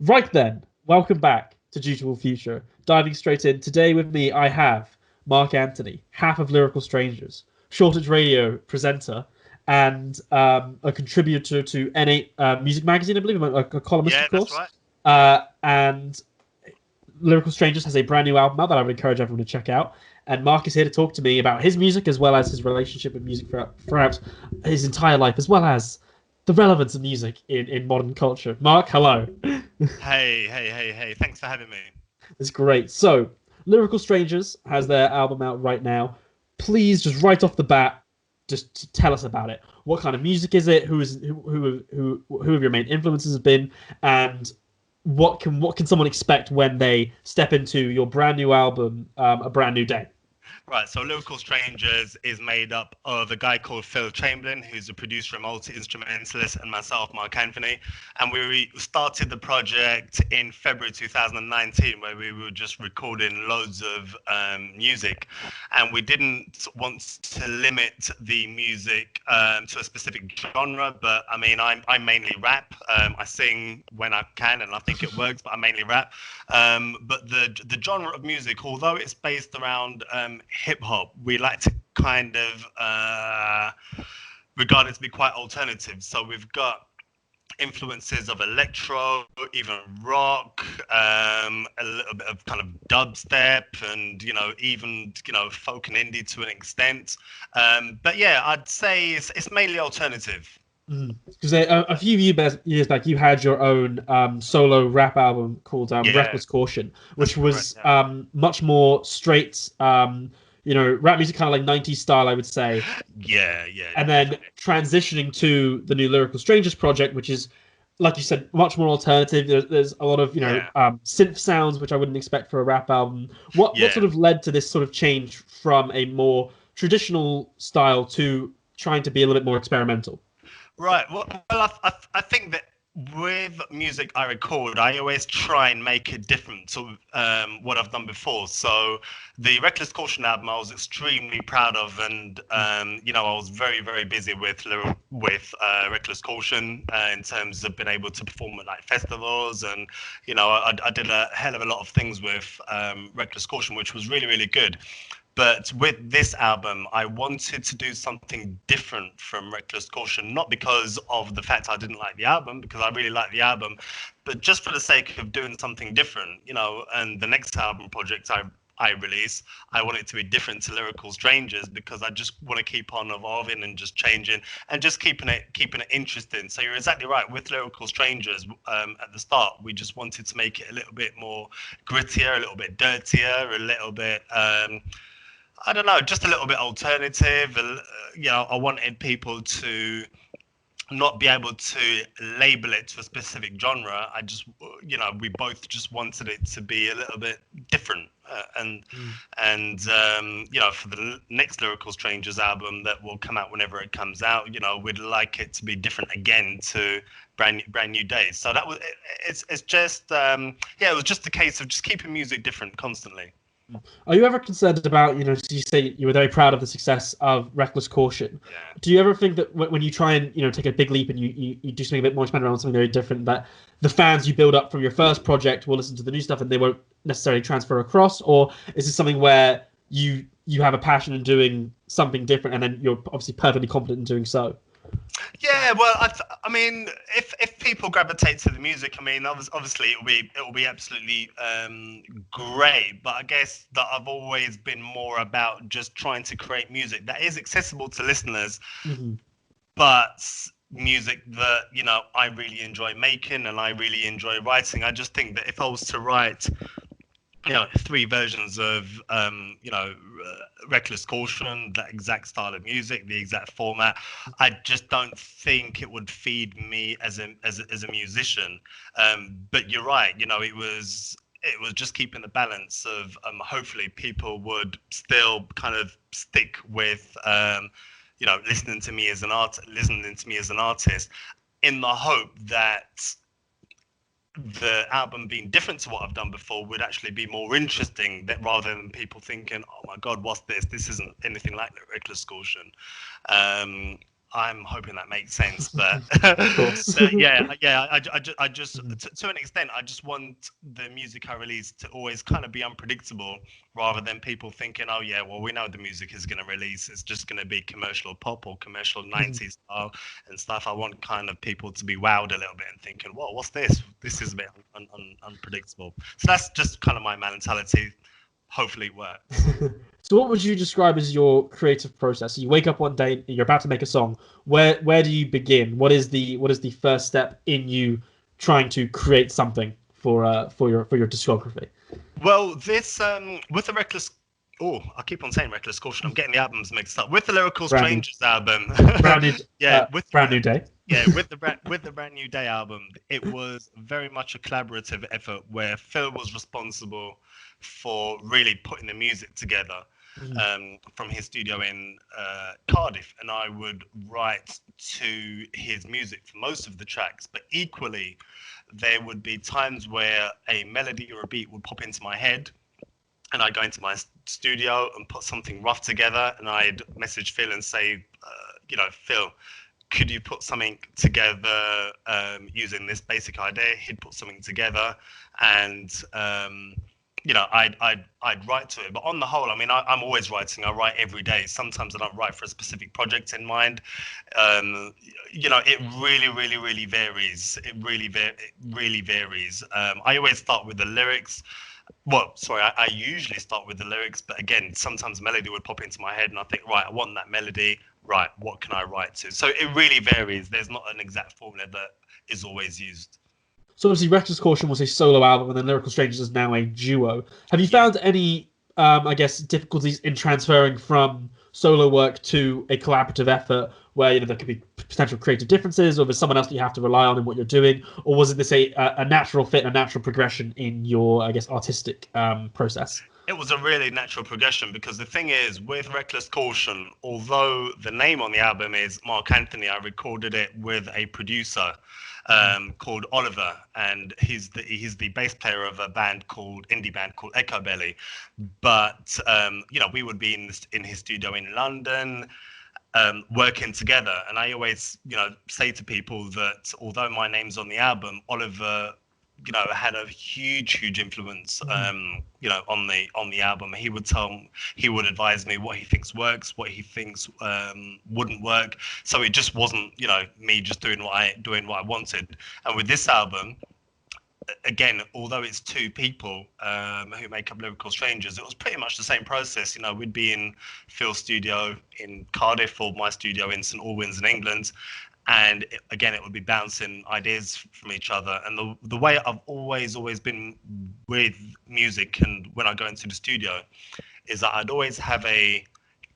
Right then, welcome back to Dutiful Future. Diving straight in, today with me I have Mark Anthony, half of Lyrical Strangers, Shoreditch radio presenter, and a contributor to N8 Music Magazine, I believe, a columnist, Yeah, of that's course. right. And Lyrical Strangers has a brand new album out that I would encourage everyone to check out. And Mark is here to talk to me about his music as well as his relationship with music throughout his entire life, as well as the relevance of music in modern culture. Mark, hello. Hey. Thanks for having me. It's great. So, Lyrical Strangers has their album out right now. Please, just right off the bat, just tell us about it. What kind of music is it? Who have your main influences been? And what can someone expect when they step into your brand new album, A Brand New Day? Right, so Lyrical Strangers is made up of a guy called Phil Chamberlain, who's a producer and multi-instrumentalist, and myself, Mark Anthony. And we started the project in February 2019, where we were just recording loads of music. And we didn't want to limit the music to a specific genre, but I mean, I mainly rap. I sing when I can, and I think it works, but I mainly rap. But the genre of music, although it's based around hip hop, we like to kind of regard it to be quite alternative. So we've got influences of electro, even rock, a little bit of kind of dubstep, and even folk and indie to an extent. But yeah, I'd say it's mainly alternative. Because a few years back, you had your own solo rap album called Yeah, Reckless Caution, that's which correct. was Yeah. much more straight, rap music, kind of like 90s style, I would say. Yeah, And then definitely. transitioning to the new Lyrical Strangers project, which is, like you said, much more alternative. There's a lot of Yeah, synth sounds, which I wouldn't expect for a rap album. What yeah. sort of led to this sort of change from a more traditional style to trying to be a little bit more experimental? Right. Well, I think that with music I record, I always try and make it different to what I've done before. So the Reckless Caution album, I was extremely proud of, and I was very, very busy with Reckless Caution in terms of being able to perform at like festivals, and I did a hell of a lot of things with Reckless Caution, which was really, really good. But with this album, I wanted to do something different from Reckless Caution, not because of the fact I didn't like the album, because I really like the album, but just for the sake of doing something different, and the next album project I release, I want it to be different to Lyrical Strangers because I just want to keep on evolving and just changing and just keeping it interesting. So you're exactly right. With Lyrical Strangers, at the start, we just wanted to make it a little bit more grittier, a little bit dirtier, a little bit I don't know, just a little bit alternative. I wanted people to not be able to label it to a specific genre. We both just wanted it to be a little bit different. For the next Lyrical Strangers album that will come out whenever it comes out, we'd like it to be different again to brand new days. So that was it's just it was just a case of just keeping music different constantly. Are you ever concerned about, so you say you were very proud of the success of Reckless Caution. Yeah. Do you ever think that when you try and, take a big leap and you do something a bit more expanded around something very different, that the fans you build up from your first project will listen to the new stuff and they won't necessarily transfer across? Or is it something where you have a passion in doing something different and then you're obviously perfectly confident in doing so? Yeah, well, I mean, if people gravitate to the music, I mean, obviously it will be absolutely great. But I guess that I've always been more about just trying to create music that is accessible to listeners, Mm-hmm. but music that I really enjoy making and I really enjoy writing. I just think that if I was to write three versions of Reckless Caution, that exact style of music, the exact format, I just don't think it would feed me as a musician. But you're right, it was just keeping the balance of hopefully people would still kind of stick with listening to me as an artist, in the hope that the album being different to what I've done before would actually be more interesting, that rather than people thinking, oh my god, what's this, isn't anything like the Reckless Caution. I'm hoping that makes sense, but, Of course. but yeah. I just to an extent, I just want the music I release to always kind of be unpredictable, rather than people thinking, oh yeah, well we know the music is going to release, it's just going to be commercial pop or commercial '90s style and stuff. I want kind of people to be wowed a little bit and thinking, whoa, what's this? This is a bit unpredictable. So that's just kind of my mentality. Hopefully it works. So what would you describe as your creative process? So you wake up one day, you're about to make a song. Where do you begin? What is the first step in you trying to create something for your discography? Well, this with the Reckless. Oh, I keep on saying Reckless Caution. I'm getting the albums mixed up. With the Lyrical Strangers album. Yeah, with Brand New Day. Yeah, with the Brand New Day album, it was very much a collaborative effort where Phil was responsible for really putting the music together from his studio in Cardiff, and I would write to his music for most of the tracks. But equally, there would be times where a melody or a beat would pop into my head, and I'd go into my studio and put something rough together, and I'd message Phil and say, Phil, could you put something together using this basic idea? He'd put something together, and I'd write to it. But on the whole, I mean, I'm always writing. I write every day. Sometimes I don't write for a specific project in mind. It really varies. It really varies. I always start with the lyrics. Well, sorry, I usually start with the lyrics, but again, sometimes melody would pop into my head and I think, right, I want that melody. Right, what can I write to? So it really varies. There's not an exact formula that is always used. So obviously, Reckless Caution was a solo album, and then Lyrical Strangers is now a duo. Have you found any, difficulties in transferring from solo work to a collaborative effort, where there could be potential creative differences, or there's someone else that you have to rely on in what you're doing, or was it this a natural fit, a natural progression in your, artistic process? It was a really natural progression, because the thing is, with Reckless Caution, although the name on the album is Mark Anthony, I recorded it with a producer called Oliver, and he's the bass player of a indie band called Echo Belly. But we would be in his studio in London, working together. And I always say to people that although my name's on the album, Oliver had a huge influence on the album. He would advise me what he thinks works, what he thinks wouldn't work. So it just wasn't me just doing what I wanted. And with this album, again, although it's two people who make up Lyrical Strangers, it was pretty much the same process. We'd be in Phil's studio in Cardiff or my studio in St Albans in England, and again, it would be bouncing ideas from each other. And the way I've always been with music, and when I go into the studio, is that I'd always have a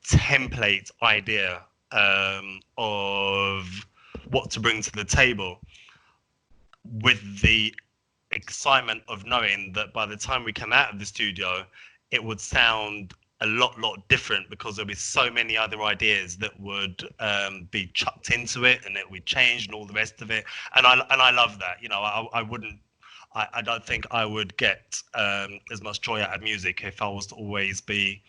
template idea of what to bring to the table, with the excitement of knowing that by the time we come out of the studio, it would sound a lot different, because there'll be so many other ideas that would be chucked into it, and it would change and all the rest of it. And I love that. I don't think I would get as much joy out of music if I was to always be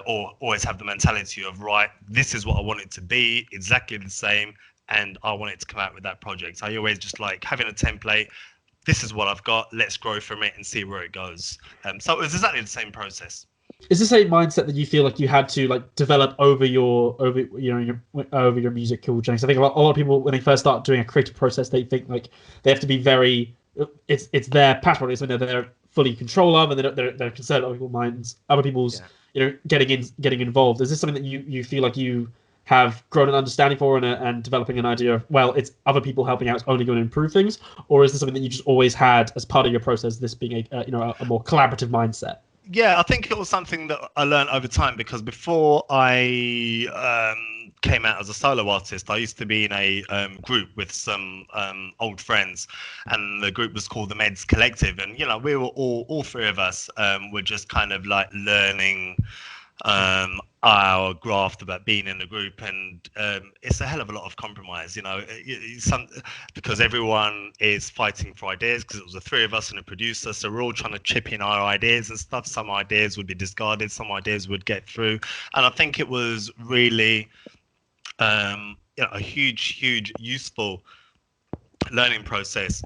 or always have the mentality of, right, this is what I want it to be, exactly the same, and I want it to come out with that project. I always just like having a template. This is what I've got. Let's grow from it and see where it goes. So it was exactly the same process. Is this a mindset that you feel like you had to develop over your musical journey? So I think a lot of people, when they first start doing a creative process, they think they have to be very. It's their passion. It's something that they're fully in control of, and they're concerned of other people's getting involved. Is this something that you feel like you have grown an understanding for and developing an idea of, well, it's other people helping out, it's only going to improve things, or is this something that you just always had as part of your process? This being a more collaborative mindset. Yeah, I think it was something that I learned over time, because before I came out as a solo artist, I used to be in a group with some old friends, and the group was called the Meds Collective, and we were all three of us were just kind of learning our graft about being in the group, and it's a hell of a lot of compromise, because everyone is fighting for ideas, because it was the three of us and a producer, so we're all trying to chip in our ideas and stuff. Some ideas would be discarded, some ideas would get through, and I think it was really a huge useful learning process.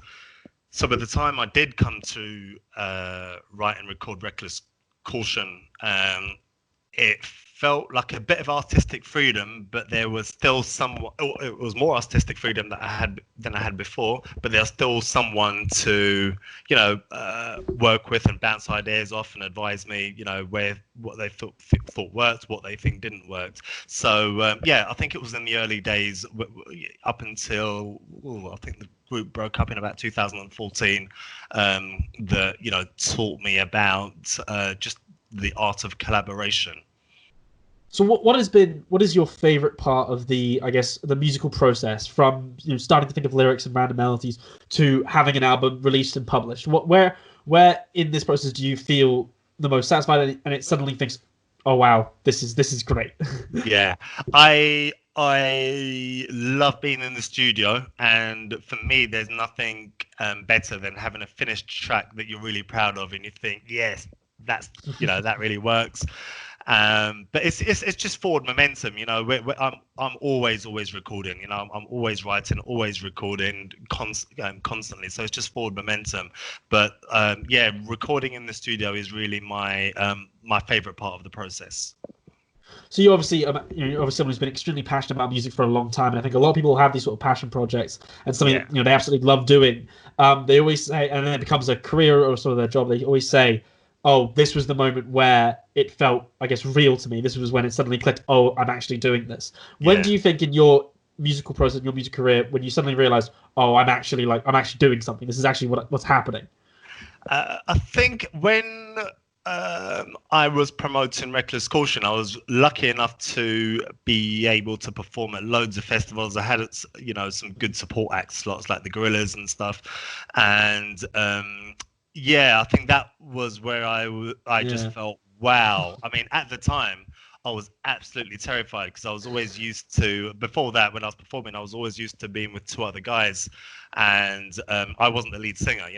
So by the time I did come to write and record Reckless Caution, it felt like a bit of artistic freedom, but there was still somewhat. It was more artistic freedom that I had before, but there's still someone to, work with and bounce ideas off and advise me, what they thought worked, what they think didn't work. So I think it was in the early days, up until I think the group broke up in about 2014, that taught me about just the art of collaboration. So what is your favorite part of the musical process, from starting to think of lyrics and random melodies to having an album released and published? Where in this process do you feel the most satisfied, and it suddenly thinks, oh wow, this is great? Yeah, I love being in the studio, and for me, there's nothing better than having a finished track that you're really proud of, and you think, yes, that's that really works. But it's just forward momentum. I'm always recording. I'm always writing, always recording, constantly. So it's just forward momentum. But recording in the studio is really my favorite part of the process. So you're obviously someone who's been extremely passionate about music for a long time, and I think a lot of people have these sort of passion projects and something they absolutely love doing. They always say, and then it becomes a career or sort of their job. They always say, "Oh, this was the moment where it felt, I guess, real to me. This was when it suddenly clicked. Oh, I'm actually doing this." When do you think in your musical process, in your music career, when you suddenly realized, "Oh, I'm actually doing something. This is actually what's happening"? I think when I was promoting Reckless Caution, I was lucky enough to be able to perform at loads of festivals. I had some good support act slots like the Gorillas and stuff, and I think that was where I just felt, wow. I mean, at the time, I was absolutely terrified because I was always used to, before that, when I was performing, I was always used to being with two other guys, and I wasn't the lead singer.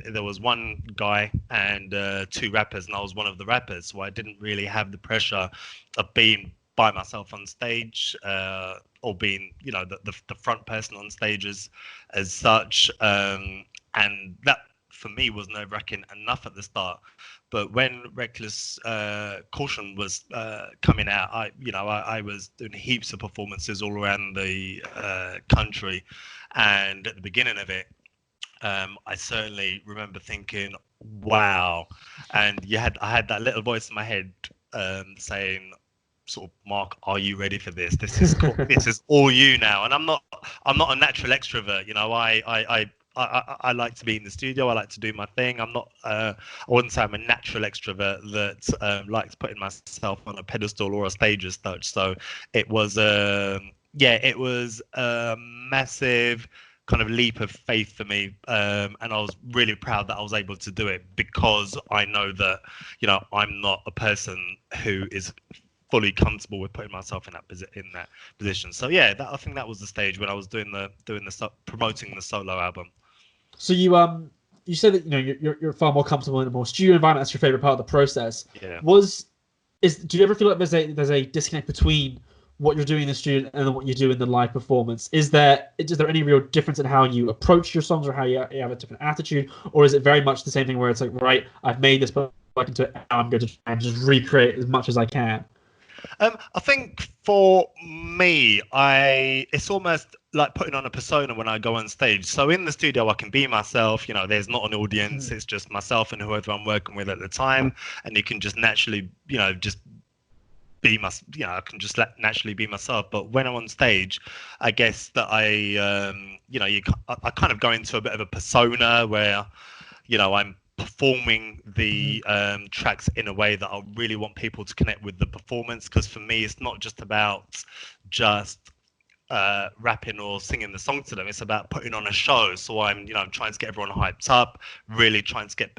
There was one guy and two rappers, and I was one of the rappers, so I didn't really have the pressure of being by myself on stage, or being, the front person on stage as such, and that for me was nerve-wracking enough at the start. But when Reckless Caution was coming out, I was doing heaps of performances all around the country, and at the beginning of it, I certainly remember thinking, "Wow!" And I had that little voice in my head saying, sort of, "Mark, are you ready for this? This is cool. This is all you now." And I'm not a natural extrovert. I like to be in the studio. I like to do my thing. I wouldn't say I'm a natural extrovert that likes putting myself on a pedestal or a stage as such. So it was a massive kind of leap of faith for me, and I was really proud that I was able to do it, because I know that I'm not a person who is fully comfortable with putting myself in that position. So I think that was the stage when I was promoting the solo album. So you said that you're far more comfortable in a more studio environment. That's your favorite part of the process. Yeah. Do you ever feel like there's a disconnect between what you're doing in the studio and then what you do in the live performance? Is there any real difference in how you approach your songs, or how you have a different attitude, or is it very much the same thing where it's like, right, I've made this, but into it, now I'm going to try and just recreate as much as I can? I think for me, it's almost like putting on a persona when I go on stage. So in the studio, I can be myself. There's not an audience; it's just myself and whoever I'm working with at the time, and you can just naturally, just be I can just naturally be myself. But when I'm on stage, I guess that I kind of go into a bit of a persona where, I'm performing the tracks in a way that I really want people to connect with the performance, because for me it's not just about just rapping or singing the song to them. It's about putting on a show. So I'm trying to get everyone hyped up, really trying to get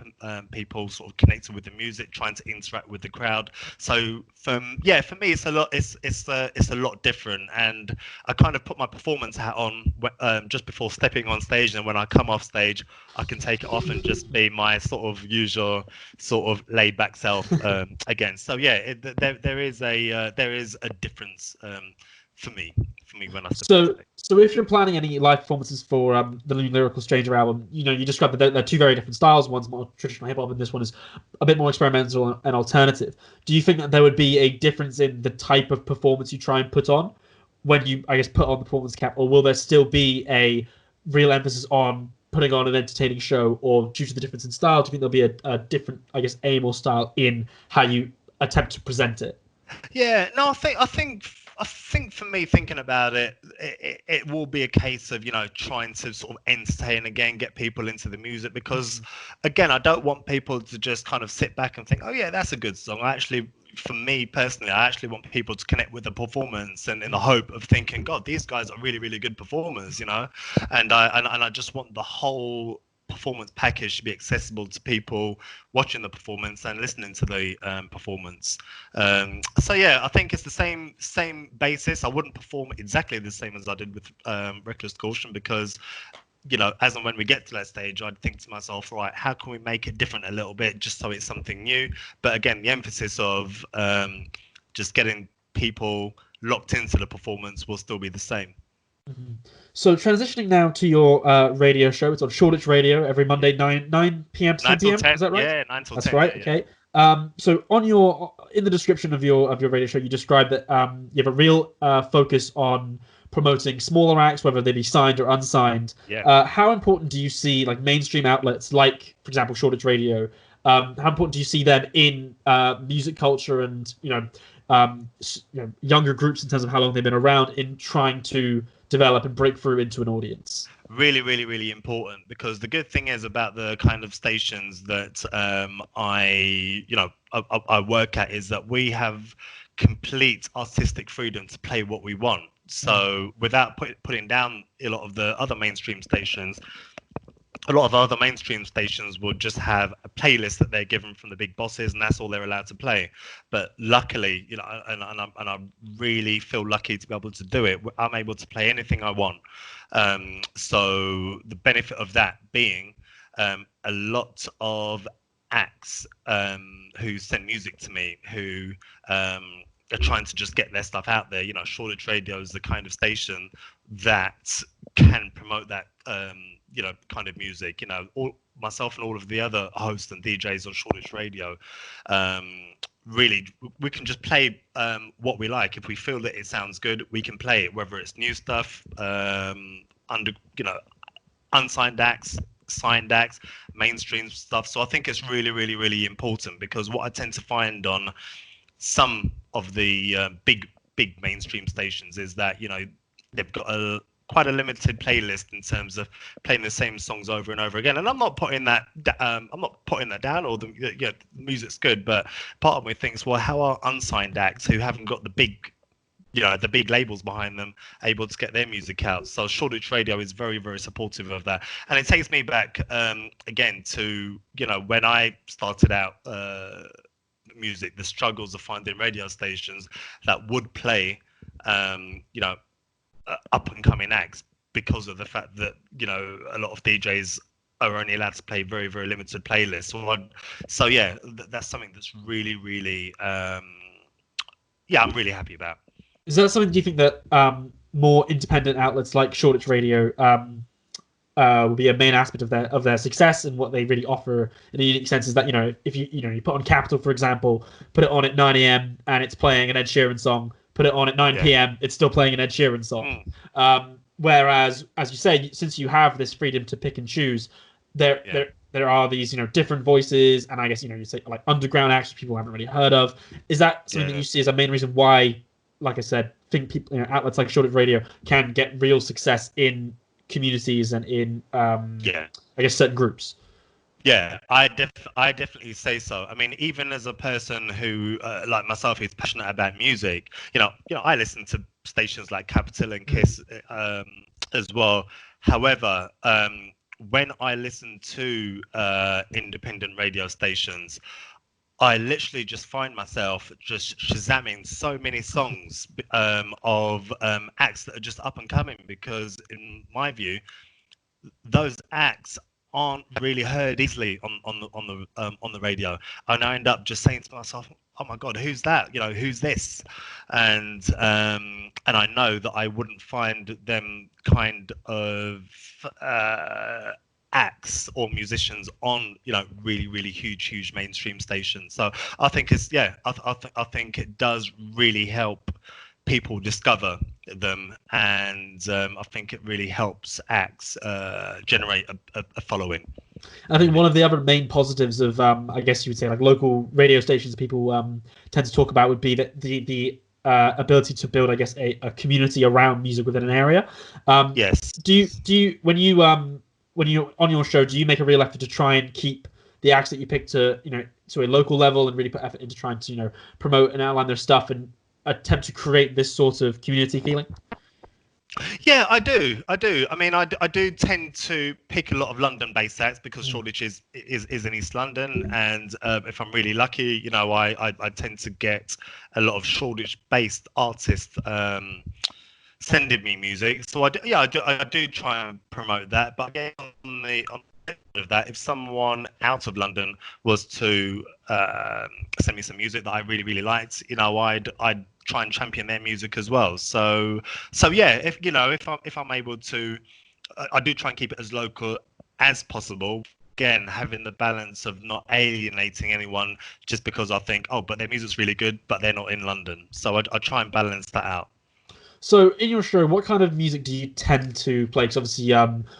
people sort of connected with the music, trying to interact with the crowd. So for me it's a lot different, and I kind of put my performance hat on just before stepping on stage, and when I come off stage I can take it off and just be my sort of usual sort of laid back self again. So there is a difference for me when I step on So, stage. so if you're planning any live performances for the new Lyrical Stranger album, you described that they're two very different styles. One's more traditional hip hop, and this one is a bit more experimental and alternative. Do you think that there would be a difference in the type of performance you try and put on when you, I guess, put on the performance cap, or will there still be a real emphasis on putting on an entertaining show, or due to the difference in style, do you think there'll be a different, I guess, aim or style in how you attempt to present it? Yeah, no, I think for me, thinking about it, it will be a case of trying to sort of entertain again, get people into the music, because again, I don't want people to just kind of sit back and think, oh yeah, that's a good song. I actually, for me personally, I actually want people to connect with the performance, and in the hope of thinking, God, these guys are really really good performers, and I just want the whole performance package to be accessible to people watching the performance and listening to the performance. So yeah, I think it's the same basis. I wouldn't perform exactly the same as I did with Reckless Caution, because as and when we get to that stage, I'd think to myself, right, how can we make it different a little bit, just so it's something new? But again, the emphasis of just getting people locked into the performance will still be the same. Mm-hmm. So transitioning now to your radio show, it's on Shoreditch Radio every Monday, 9 p.m. to 9 10 till p.m. 10, Is that right? yeah, 9 till That's 10, right. yeah, yeah. Okay. So in the description of your radio show, you describe that you have a real focus on promoting smaller acts, whether they be signed or unsigned. Yeah. How important do you see like mainstream outlets, like for example Shoreditch Radio? How important do you see them in music culture and younger groups in terms of how long they've been around in trying to develop and break through into an audience? Really, really, really important, because the good thing is about the kind of stations that I work at is that we have complete artistic freedom to play what we want. So without putting down a lot of the other mainstream stations, a lot of other mainstream stations will just have a playlist that they're given from the big bosses, and that's all they're allowed to play. But luckily, and I really feel lucky to be able to do it. I'm able to play anything I want. So the benefit of that being a lot of acts who send music to me, who are trying to just get their stuff out there. Shoreditch Radio is the kind of station that can promote that kind of music. Myself and all of the other hosts and DJs on Shoreditch Radio, really, we can just play what we like. If we feel that it sounds good, we can play it, whether it's new stuff, unsigned acts, signed acts, mainstream stuff. So I think it's really, really, really important, because what I tend to find on some of the big mainstream stations is that they've got quite a limited playlist in terms of playing the same songs over and over again. And I'm not putting that down, or the music's good, but part of me thinks, well, how are unsigned acts who haven't got the big labels behind them able to get their music out? So Shoreditch Radio is very, very supportive of that. And it takes me back again to when I started out music, the struggles of finding radio stations that would play up and coming acts, because of the fact that a lot of DJs are only allowed to play very, very limited playlists. So yeah, that's something that's really, really I'm really happy about. Is that something, do you think that more independent outlets like Shoreditch Radio will be a main aspect of their success, and what they really offer in a unique sense is that if you put on Capital, for example, put it on at 9 a.m. and it's playing an Ed Sheeran song, put it on at 9 p.m. it's still playing an Ed Sheeran song. Whereas, as you say, since you have this freedom to pick and choose, there are these different voices, and I guess you say like underground acts people haven't really heard of. Is that something that you see as a main reason why, like I said, think people outlets like Shoreditch Radio can get real success in communities and in I guess certain groups? Yeah, I definitely say so. I mean, even as a person who, like myself, who's passionate about music, I listen to stations like Capital and Kiss as well. However, when I listen to independent radio stations, I literally just find myself just shazamming so many songs of acts that are just up and coming, because in my view, those acts aren't really heard easily on the radio, and I end up just saying to myself, oh my God, who's that? You know, who's this? And I know that I wouldn't find them kind of acts or musicians on, you know, really huge mainstream stations. So I think it's, yeah, I think it does really help people discover them, and I think it really helps acts generate a following. I think one of the other main positives of, I guess you would say, like local radio stations people tend to talk about would be that the ability to build, I guess, a community around music within an area. Yes. Do you when you're on your show, do you make a real effort to try and keep the acts that you pick to, you know, to a local level and really put effort into trying to, you know, promote and outline their stuff and attempt to create this sort of community feeling? Yeah, I do. I mean, I do tend to pick a lot of London-based acts because Shoreditch is in East London, and if I'm really lucky, you know, I tend to get a lot of Shoreditch-based artists sending me music. So I do try and promote that. But again, on the of that, if someone out of London was to send me some music that I really liked, you know, I'd try and champion their music as well. So yeah, if you know, if I'm able to, I do try and keep it as local as possible. Again, having the balance of not alienating anyone just because I think, oh, but their music's really good, but they're not in London. So I try and balance that out. So in your show, what kind of music do you tend to play? Because obviously,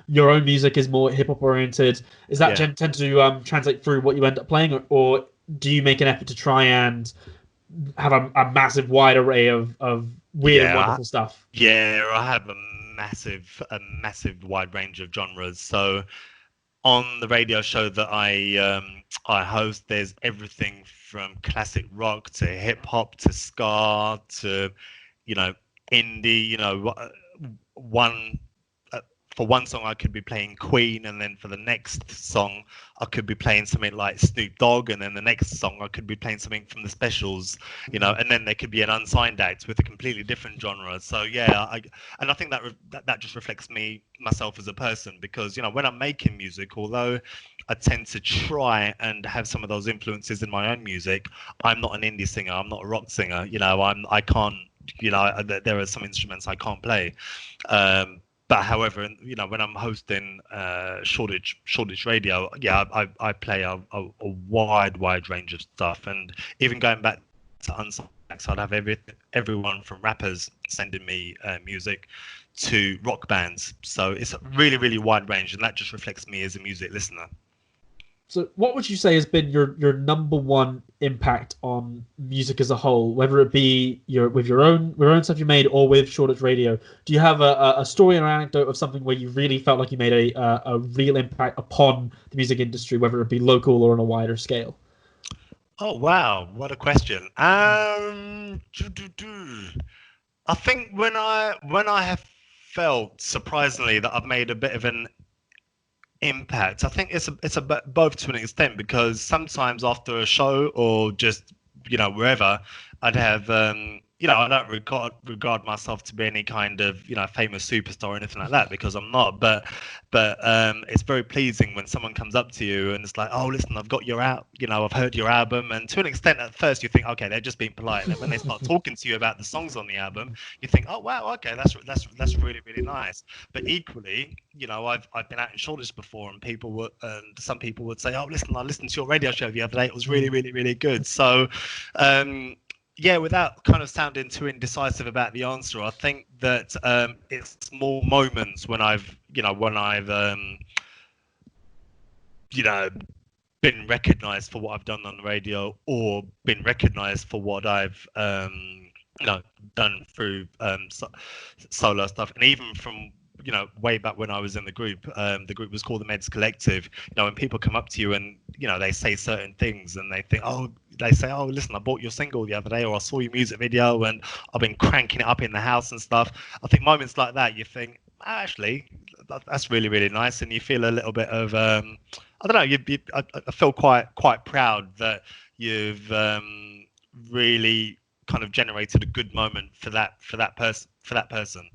your own music is more hip hop oriented. Is that tend to translate through what you end up playing, or do you make an effort to try and have a massive wide array of weird and wonderful stuff? Yeah, I have a massive wide range of genres. So on the radio show that I host, there's everything from classic rock to hip hop to ska to, you know, indie. You know, for one song I could be playing Queen, and then for the next song I could be playing something like Snoop Dogg, and then the next song I could be playing something from the Specials, you know, and then there could be an unsigned act with a completely different genre. So yeah, I think that just reflects myself as a person, because, you know, when I'm making music, although I tend to try and have some of those influences in my own music, I'm not an indie singer, I'm not a rock singer, you know, I can't, you know, there are some instruments I can't play. But however, you know, when I'm hosting Shoreditch Radio, yeah, I play a wide range of stuff, and even going back to unsigned, I'd have everyone from rappers sending me music to rock bands. So it's a really wide range, and that just reflects me as a music listener. So what would you say has been your number one impact on music as a whole, whether it be your own stuff you made or with Shoreditch Radio? Do you have a story or anecdote of something where you really felt like you made a real impact upon the music industry, whether it be local or on a wider scale? Oh wow, what a question. I think when I have felt surprisingly that I've made a bit of an impact, I think it's a both to an extent, because sometimes after a show or just, you know, wherever, I'd have you know, I don't regard myself to be any kind of, you know, famous superstar or anything like that, because I'm not, but it's very pleasing when someone comes up to you and it's like, oh, listen, I've got your you know, I've heard your album. And to an extent, at first you think, okay, they're just being polite, and then when they start talking to you about the songs on the album, you think, oh wow, okay, that's really nice. But equally, you know, I've been out in Shoreditch before, and some people would say, oh, listen, I listened to your radio show the other day, it was really good. So yeah, without kind of sounding too indecisive about the answer, I think that it's small moments when I've you know, been recognised for what I've done on the radio, or been recognised for what I've you know, done through solo stuff, and even from, you know, way back when I was in the group was called the Meds Collective. You know, when people come up to you and, you know, they say certain things, and they say, oh, listen, I bought your single the other day, or I saw your music video and I've been cranking it up in the house and stuff. I think moments like that, you think, actually, that's really nice, and you feel a little bit of I don't know, I feel quite proud that you've really kind of generated a good moment for that person.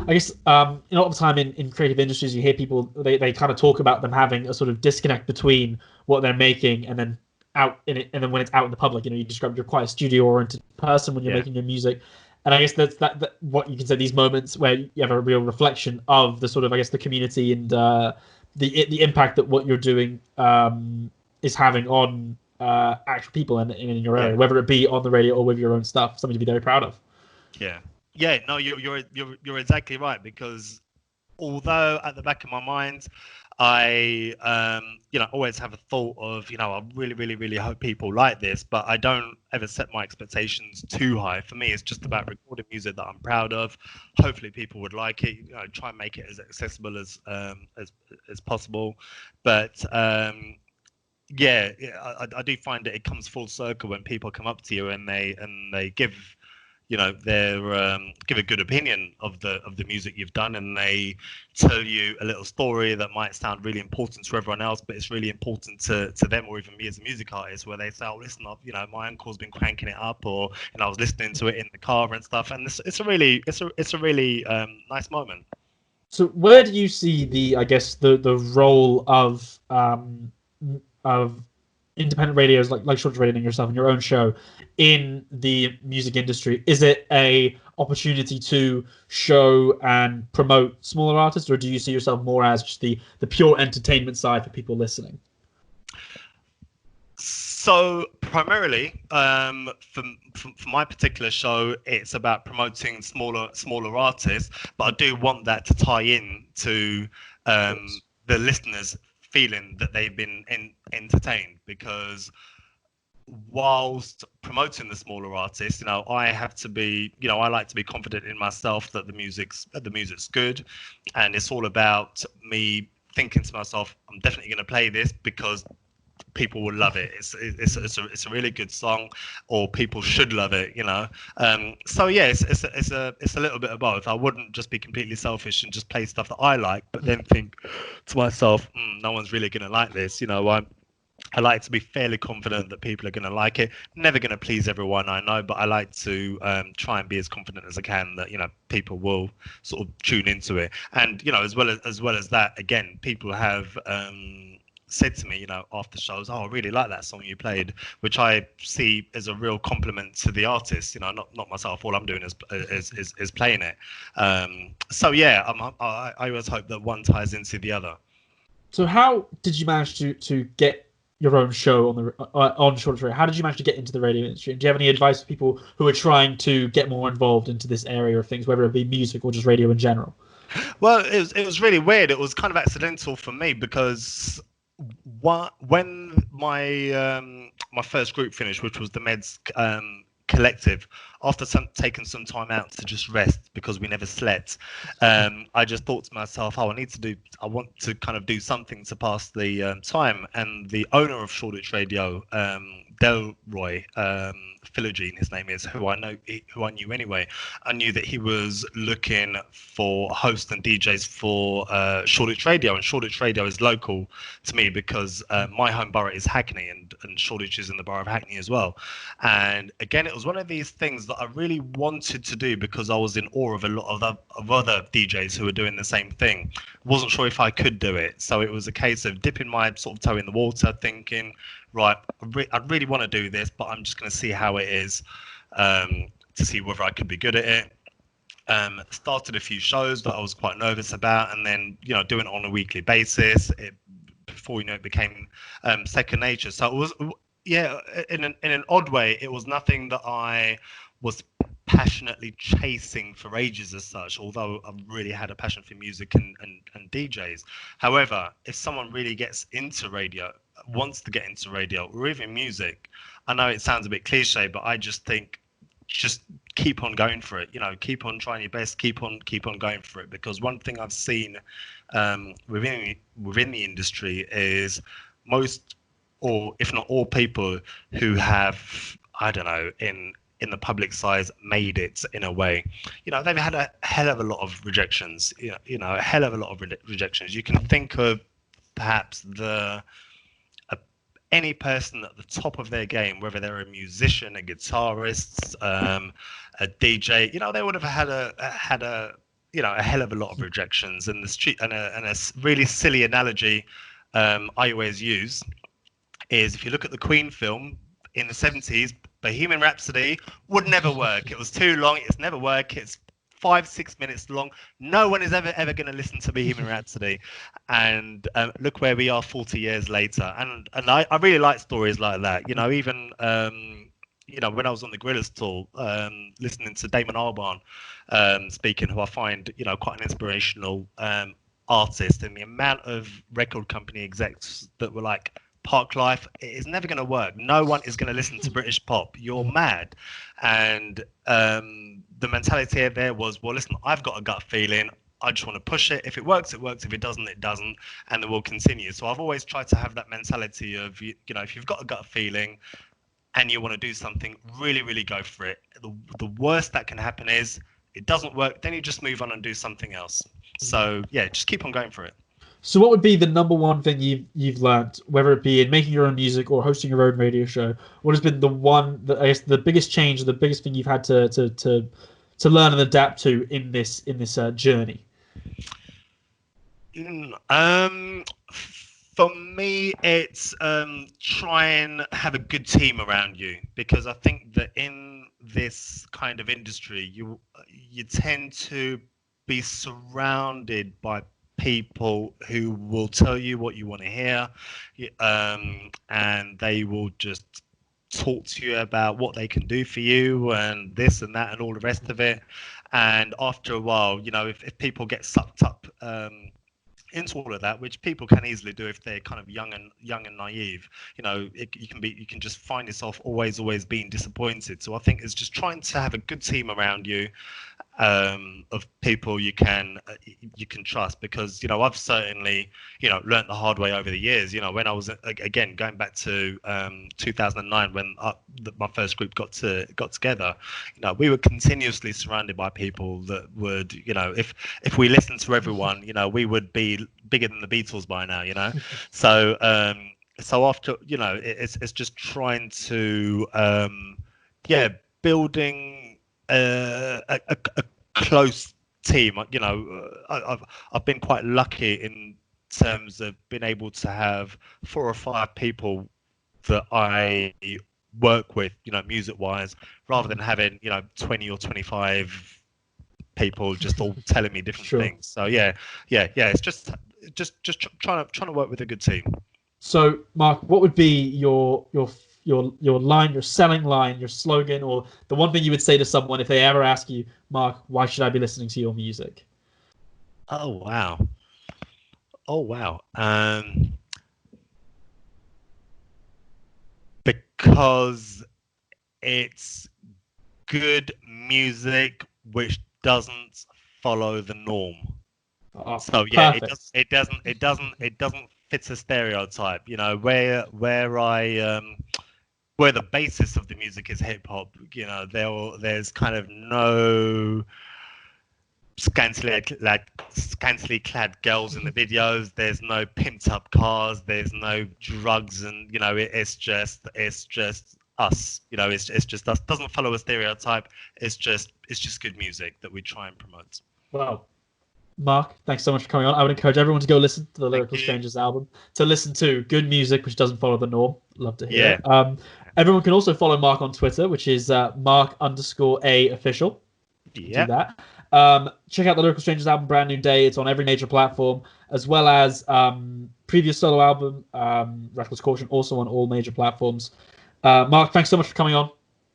I guess a lot of the time in creative industries, you hear people, they kind of talk about them having a sort of disconnect between what they're making and then out in it, and then when it's out in the public, you described you're quite a studio-oriented person when you're making your music, and I guess that's that what you can say, these moments where you have a real reflection of the sort of, I guess, the community and the impact that what you're doing is having on actual people in your area, whether it be on the radio or with your own stuff, something to be very proud of. Yeah, no, you're exactly right, because although at the back of my mind I always have a thought of, I really hope people like this, but I don't ever set my expectations too high. For me, it's just about recording music that I'm proud of. Hopefully people would like it, try and make it as accessible as possible. But I do find that it comes full circle when people come up to you and they give give a good opinion of the music you've done, and they tell you a little story that might sound really important to everyone else, but it's really important to them, or even me as a music artist, where they say, oh, listen, my uncle's been cranking it up, or I was listening to it in the car and stuff, and it's a really nice moment. So where do you see the role of independent radios like Shoreditch Radio and yourself and your own show in the music industry? Is it a opportunity to show and promote smaller artists, or do you see yourself more as just the pure entertainment side for people listening? So primarily, for my particular show, it's about promoting smaller artists, but I do want that to tie in to the listeners feeling that they've been entertained, because whilst promoting the smaller artists, I have to be, I like to be confident in myself that the music's good, and it's all about me thinking to myself, I'm definitely going to play this because people will love it. It's a really good song, or people should love it, So yeah, it's a little bit of both. I wouldn't just be completely selfish and just play stuff that I like, but then think to myself, no one's really gonna like this. I like to be fairly confident that people are going to like it. Never going to please everyone, I know, but I like to try and be as confident as I can that people will sort of tune into it. And as well as that, again, people have said to me, after shows, oh, I really like that song you played, which I see as a real compliment to the artist. Not myself. All I'm doing is playing it. So yeah, I always hope that one ties into the other. So how did you manage to get your own show on Shoreditch Radio? How did you manage to get into the radio industry? Do you have any advice for people who are trying to get more involved into this area of things, whether it be music or just radio in general? Well, it was really weird. It was kind of accidental for me, because when my first group finished, which was the Meds Collective, after taking some time out to just rest because we never slept, I just thought to myself, I want to kind of do something to pass the time. And the owner of Shoreditch Radio, Delroy Philogene, his name is, who I knew anyway. I knew that he was looking for hosts and DJs for Shoreditch Radio, and Shoreditch Radio is local to me because my home borough is Hackney, and Shoreditch is in the borough of Hackney as well. And again, it was one of these things that I really wanted to do because I was in awe of a lot of other DJs who were doing the same thing. Wasn't sure if I could do it, so it was a case of dipping my sort of toe in the water, thinking, right, I really want to do this, but I'm just going to see how it is, to see whether I could be good at it. Started a few shows that I was quite nervous about, and then doing it on a weekly basis. Before it became second nature. So it was, in an odd way, it was nothing that I was passionately chasing for ages as such, although I really had a passion for music and DJs. However, if someone really gets into radio, wants to get into radio or even music, I know it sounds a bit cliche, but I just think just keep on going for it. Keep on trying your best, keep on going for it, because one thing I've seen within the industry is most, or if not all, people who have, I don't know, in the public size made it in a way, they've had a hell of a lot of rejections, a hell of a lot of rejections. You can think of perhaps any person at the top of their game, whether they're a musician, a guitarist, a DJ, they would have had a hell of a lot of rejections. And the street, and a really silly analogy I always use is if you look at the Queen film in the 70s, Bohemian Rhapsody would never work. It was too long. It's never work. It's 5-6 minutes long. No one is ever going to listen to Bohemian Rhapsody. And look where we are 40 years later. And I really like stories like that. You know, even you know, when I was on the Gorillaz tour, listening to Damon Albarn speaking, who I find, you know, quite an inspirational artist, and the amount of record company execs that were like, Park Life, it is never going to work. No one is going to listen to British pop. You're mad. And the mentality there was, well, listen, I've got a gut feeling. I just want to push it. If it works, it works. If it doesn't, it doesn't. And then we'll continue. So I've always tried to have that mentality of, you know, if you've got a gut feeling and you want to do something, really, really go for it. The worst that can happen is it doesn't work. Then you just move on and do something else. So, yeah, just keep on going for it. So what would be the number one thing you've learned, whether it be in making your own music or hosting your own radio show? What has been the one that, I guess, the biggest change, the biggest thing you've had to learn and adapt to in this journey? For me, it's try and have a good team around you, because I think that in this kind of industry, you tend to be surrounded by people who will tell you what you want to hear, and they will just talk to you about what they can do for you and this and that and all the rest of it. And after a while, you know, if people get sucked up into all of that, which people can easily do if they're kind of young and naive, you know, you can just find yourself always being disappointed. So I think it's just trying to have a good team around you, of people you can trust, because, you know, I've certainly, you know, learned the hard way over the years. You know, when I was, again, going back to 2009, when my first group got together, you know, we were continuously surrounded by people that would, you know, if we listened to everyone, you know, we would be bigger than the Beatles by now, you know. So after, you know, it's just trying to building a close team. You know, I've been quite lucky in terms of being able to have 4 or 5 people that I work with, you know, music wise, rather than having, you know, 20 or 25 people just all telling me different things. So yeah, it's just trying to work with a good team. So Mark, what would be your line, your selling line, your slogan, or the one thing you would say to someone if they ever ask you, Mark, why should I be listening to your music? Oh wow. Because it's good music which doesn't follow the norm. Oh, so yeah, perfect. it doesn't fit a stereotype. You know, where the basis of the music is hip hop, you know, there's kind of no scantily clad girls in the videos. There's no pimped up cars. There's no drugs, and, you know, it's just us. You know, it's just us. Doesn't follow a stereotype. It's just good music that we try and promote. Well, Mark, thanks so much for coming on. I would encourage everyone to go listen to the Lyrical Strangers album, to listen to good music which doesn't follow the norm. Love to hear it. Everyone can also follow Mark on Twitter, which is Mark_A official. Yeah. Do that. Check out the Lyrical Strangers album, Brand New Day. It's on every major platform, as well as previous solo album, Reckless Caution, also on all major platforms. Mark, thanks so much for coming on.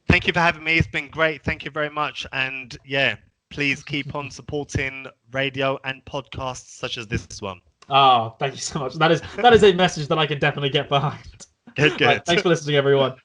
Thank you for having me. It's been great. Thank you very much. And yeah, please keep on supporting radio and podcasts such as this one. Oh, thank you so much. That is a message that I can definitely get behind. Good. Right, thanks for listening, everyone.